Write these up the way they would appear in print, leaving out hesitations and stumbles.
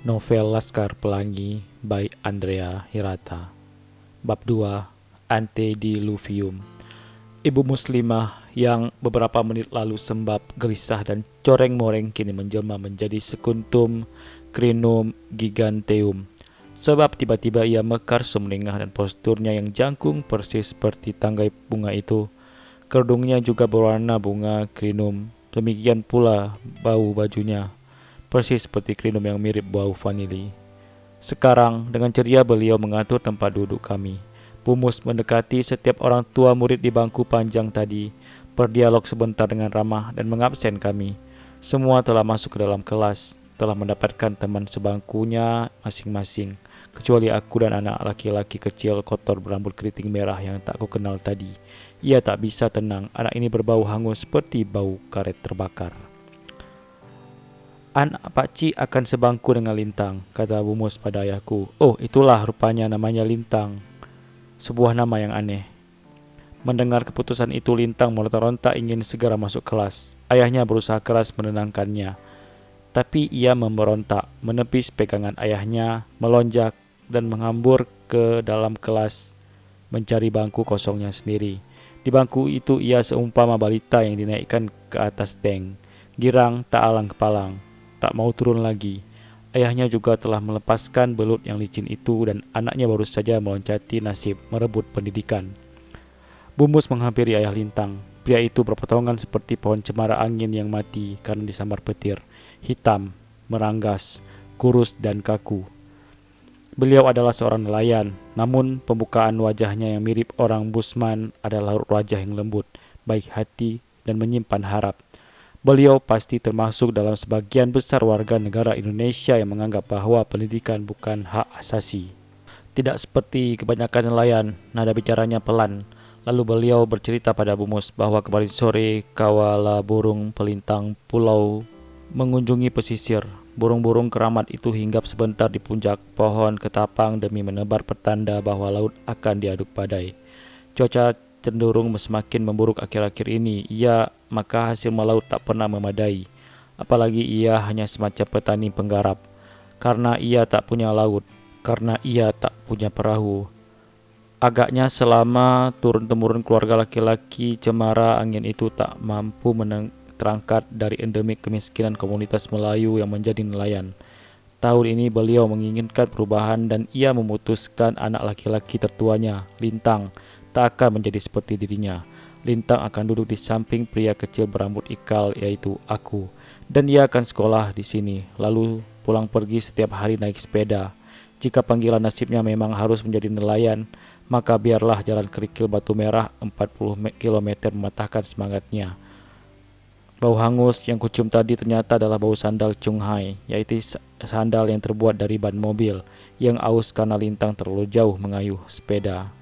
Novel Laskar Pelangi by Andrea Hirata. Bab 2, Antediluvium. Ibu muslimah yang beberapa menit lalu sembab, gelisah dan coreng-moreng kini menjelma menjadi sekuntum Crinum giganteum. Sebab tiba-tiba ia mekar sumringah dan posturnya yang jangkung persis seperti tanggai bunga itu. Kerudungnya juga berwarna bunga Crinum. Demikian pula bau bajunya, persis seperti Crinum yang mirip bau vanili. Sekarang, dengan ceria beliau mengatur tempat duduk kami. Pumus mendekati setiap orang tua murid di bangku panjang tadi, berdialog sebentar dengan ramah dan mengabsen kami. Semua telah masuk ke dalam kelas, telah mendapatkan teman sebangkunya masing-masing, kecuali aku dan anak laki-laki kecil kotor berambut keriting merah yang tak kukenal tadi. Ia tak bisa tenang, anak ini berbau hangus seperti bau karet terbakar. Anak pakcik akan sebangku dengan Lintang, kata Bu Mus pada ayahku. Oh, itulah rupanya namanya Lintang. Sebuah nama yang aneh. Mendengar keputusan itu, Lintang meronta-ronta ingin segera masuk kelas. Ayahnya berusaha keras menenangkannya. Tapi ia memberontak, menepis pegangan ayahnya, melonjak, dan menghambur ke dalam kelas, mencari bangku kosongnya sendiri. Di bangku itu ia seumpama balita yang dinaikkan ke atas tank. Girang tak alang kepalang, tak mau turun lagi. Ayahnya juga telah melepaskan belut yang licin itu dan anaknya baru saja meloncati nasib merebut pendidikan. Bumus menghampiri ayah Lintang. Pria itu berpotongan seperti pohon cemara angin yang mati karena disambar petir. Hitam, meranggas, kurus dan kaku. Beliau adalah seorang nelayan, namun pembukaan wajahnya yang mirip orang Busman adalah wajah yang lembut, baik hati, dan menyimpan harap. Beliau pasti termasuk dalam sebagian besar warga negara Indonesia yang menganggap bahwa pendidikan bukan hak asasi. Tidak seperti kebanyakan nelayan, nada bicaranya pelan. Lalu beliau bercerita pada Bumus bahwa kemarin sore kawala burung pelintang pulau mengunjungi pesisir. Burung-burung keramat itu hinggap sebentar di puncak pohon ketapang demi menebar pertanda bahwa laut akan diaduk badai. Cuaca cenderung semakin memburuk akhir-akhir ini. Maka hasil melaut tak pernah memadai. Apalagi ia hanya semacam petani penggarap. Karena ia tak punya laut, karena ia tak punya perahu. Agaknya selama turun-temurun keluarga laki-laki cemara angin itu tak mampu terangkat dari endemik kemiskinan komunitas Melayu yang menjadi nelayan. Tahun ini beliau menginginkan perubahan dan ia memutuskan anak laki-laki tertuanya, Lintang, tak akan menjadi seperti dirinya. Lintang akan duduk di samping pria kecil berambut ikal, yaitu aku, dan ia akan sekolah di sini, lalu pulang pergi setiap hari naik sepeda. Jika panggilan nasibnya memang harus menjadi nelayan, maka biarlah jalan kerikil Batu Merah 40 km mematahkan semangatnya. Bau hangus yang kucium tadi ternyata adalah bau sandal Chunghai, yaitu sandal yang terbuat dari ban mobil, yang aus karena Lintang terlalu jauh mengayuh sepeda.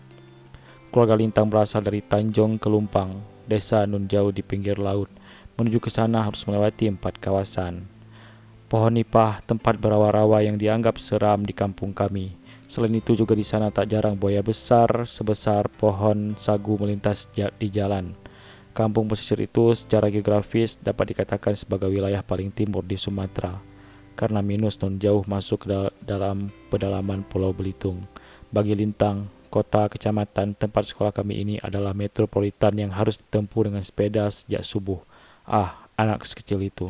Keluarga Lintang berasal dari Tanjung Kelumpang, desa nun jauh di pinggir laut. Menuju ke sana harus melewati 4 kawasan. Pohon nipah, tempat berawa-rawa yang dianggap seram di kampung kami. Selain itu juga di sana tak jarang buaya besar sebesar pohon sagu melintas di jalan. Kampung pesisir itu secara geografis dapat dikatakan sebagai wilayah paling timur di Sumatera, karena minus nun jauh masuk ke dalam pedalaman Pulau Belitung. Bagi Lintang, kota kecamatan tempat sekolah kami ini adalah metropolitan yang harus ditempuh dengan sepeda sejak subuh. Ah, anak sekecil itu.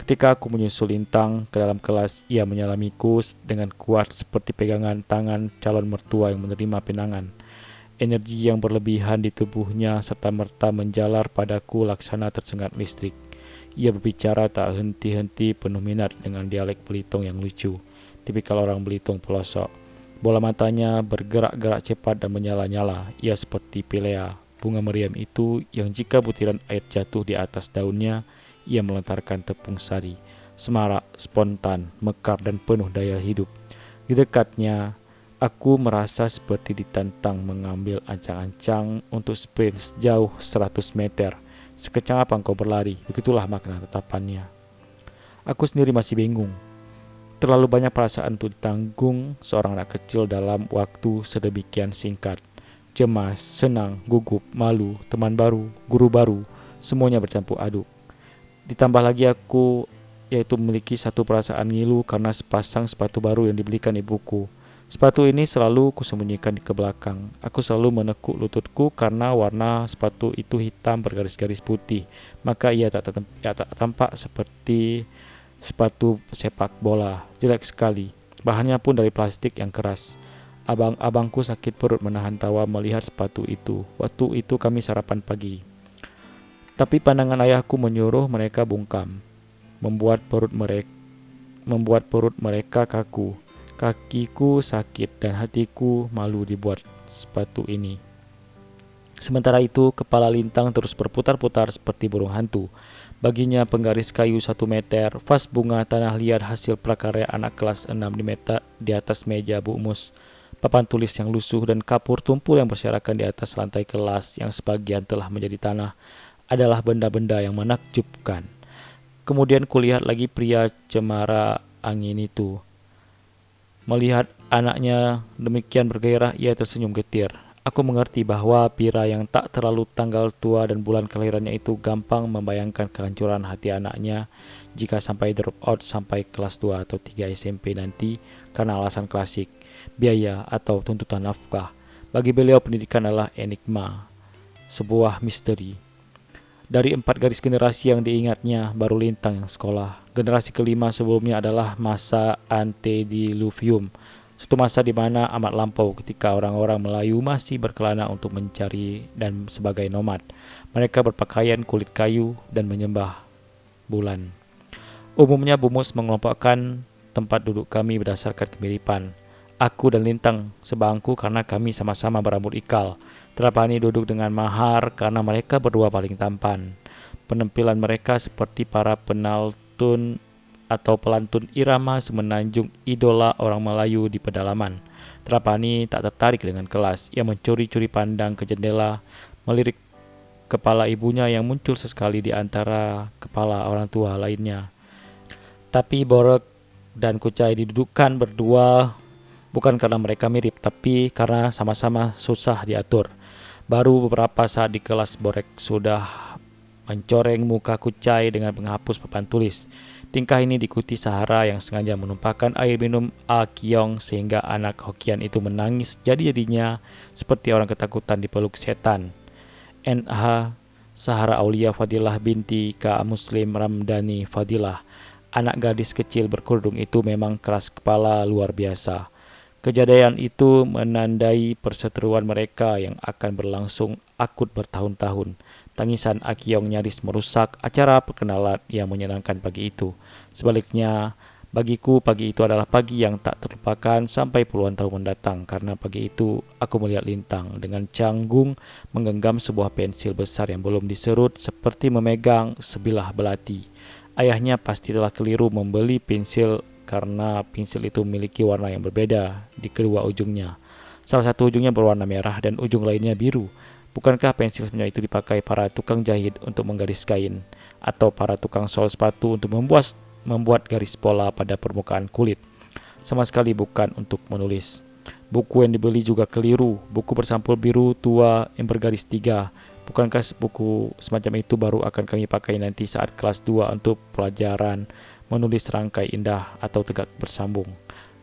Ketika aku menyusul Lintang ke dalam kelas, ia menyalamiku dengan kuat seperti pegangan tangan calon mertua yang menerima pinangan. Energi yang berlebihan di tubuhnya serta-merta menjalar padaku laksana tersengat listrik. Ia berbicara tak henti-henti penuh minat dengan dialek Belitung yang lucu, tipikal orang Belitung pelosok. Bola matanya bergerak-gerak cepat dan menyala-nyala. Ia seperti pilea, bunga meriam itu yang jika butiran air jatuh di atas daunnya, ia melontarkan tepung sari, semarak, spontan, mekar dan penuh daya hidup. Di dekatnya, aku merasa seperti ditantang mengambil ancang-ancang untuk sprint sejauh 100 meter. Sekecang apa engkau berlari? Begitulah makna tatapannya. Aku sendiri masih bingung. Terlalu banyak perasaan untuk ditanggung seorang anak kecil dalam waktu sedemikian singkat. Cemas, senang, gugup, malu, teman baru, guru baru, semuanya bercampur aduk. Ditambah lagi aku yaitu memiliki satu perasaan ngilu karena sepasang sepatu baru yang dibelikan ibuku. Sepatu ini selalu kusembunyikan di ke belakang. Aku selalu menekuk lututku karena warna sepatu itu hitam bergaris-garis putih. Maka ia tak tampak seperti sepatu sepak bola. Jelek sekali. Bahannya pun dari plastik yang keras. Abang-abangku sakit perut menahan tawa melihat sepatu itu. Waktu itu kami sarapan pagi. Tapi pandangan ayahku menyuruh mereka bungkam, membuat perut mereka kaku. Kakiku sakit dan hatiku malu dibuat sepatu ini. Sementara itu, kepala Lintang terus berputar-putar seperti burung hantu. Baginya penggaris kayu 1 meter, vas bunga tanah liat hasil prakarya anak kelas 6 di atas meja Bu Mus. Papan tulis yang lusuh dan kapur tumpul yang berserakan di atas lantai kelas yang sebagian telah menjadi tanah adalah benda-benda yang menakjubkan. Kemudian kulihat lagi pria cemara angin itu. Melihat anaknya demikian bergairah, ia tersenyum getir. Aku mengerti bahwa pria yang tak terlalu tanggal tua dan bulan kelahirannya itu gampang membayangkan kehancuran hati anaknya jika sampai drop out sampai kelas 2 atau 3 SMP nanti karena alasan klasik, biaya atau tuntutan nafkah. Bagi beliau pendidikan adalah enigma, sebuah misteri. Dari 4 garis generasi yang diingatnya, baru Lintang yang sekolah. Generasi kelima sebelumnya adalah masa antediluvium, suatu masa di mana amat lampau ketika orang-orang Melayu masih berkelana untuk mencari dan sebagai nomad. Mereka berpakaian kulit kayu dan menyembah bulan. Umumnya Bumus mengelompokkan tempat duduk kami berdasarkan kemiripan. Aku dan Lintang sebangku karena kami sama-sama berambut ikal. Trapani duduk dengan mahar karena mereka berdua paling tampan. Penampilan mereka seperti para penaltun atau pelantun irama semenanjung idola orang Melayu di pedalaman. Trapani tak tertarik dengan kelas. Ia mencuri-curi pandang ke jendela, melirik kepala ibunya yang muncul sesekali di antara kepala orang tua lainnya. Tapi Borek dan Kucai didudukkan berdua bukan karena mereka mirip, tapi karena sama-sama susah diatur. Baru beberapa saat di kelas, Borek sudah mencoreng muka Kucai dengan menghapus papan tulis. Tingkah ini diikuti Sahara yang sengaja menumpahkan air minum Akiong sehingga anak Hokian itu menangis jadi-jadinya seperti orang ketakutan dipeluk setan. NH Sahara Aulia Fadilah binti Ka Muslim Ramdhani Fadilah. Anak gadis kecil berkerudung itu memang keras kepala luar biasa. Kejadian itu menandai perseteruan mereka yang akan berlangsung akut bertahun-tahun. Tangisan Akiong nyaris merusak acara perkenalan yang menyenangkan pagi itu. Sebaliknya, bagiku pagi itu adalah pagi yang tak terlupakan sampai puluhan tahun mendatang, karena pagi itu aku melihat Lintang dengan canggung menggenggam sebuah pensil besar yang belum diserut seperti memegang sebilah belati. Ayahnya pasti telah keliru membeli pensil karena pensil itu memiliki warna yang berbeda di kedua ujungnya. Salah satu ujungnya berwarna merah dan ujung lainnya biru. Bukankah pensil sebenarnya itu dipakai para tukang jahit untuk menggaris kain, atau para tukang sol sepatu untuk membuat garis pola pada permukaan kulit? Sama sekali bukan untuk menulis. Buku yang dibeli juga keliru, buku bersampul biru tua yang bergaris 3. Bukankah buku semacam itu baru akan kami pakai nanti saat kelas 2 untuk pelajaran menulis rangkai indah atau tegak bersambung?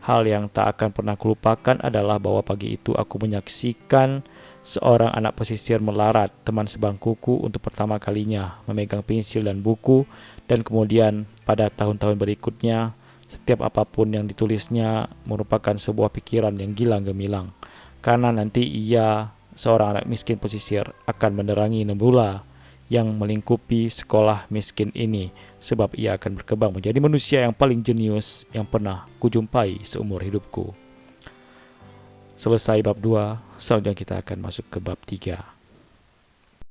Hal yang tak akan pernah kulupakan adalah bahwa pagi itu aku menyaksikan seorang anak pesisir melarat teman sebangkuku untuk pertama kalinya memegang pensil dan buku, dan kemudian pada tahun-tahun berikutnya setiap apapun yang ditulisnya merupakan sebuah pikiran yang gilang gemilang, karena nanti ia, seorang anak miskin pesisir, akan menerangi nebula yang melingkupi sekolah miskin ini, sebab ia akan berkembang menjadi manusia yang paling jenius yang pernah kujumpai seumur hidupku. Selesai bab 2, selanjutnya kita akan masuk ke bab 3.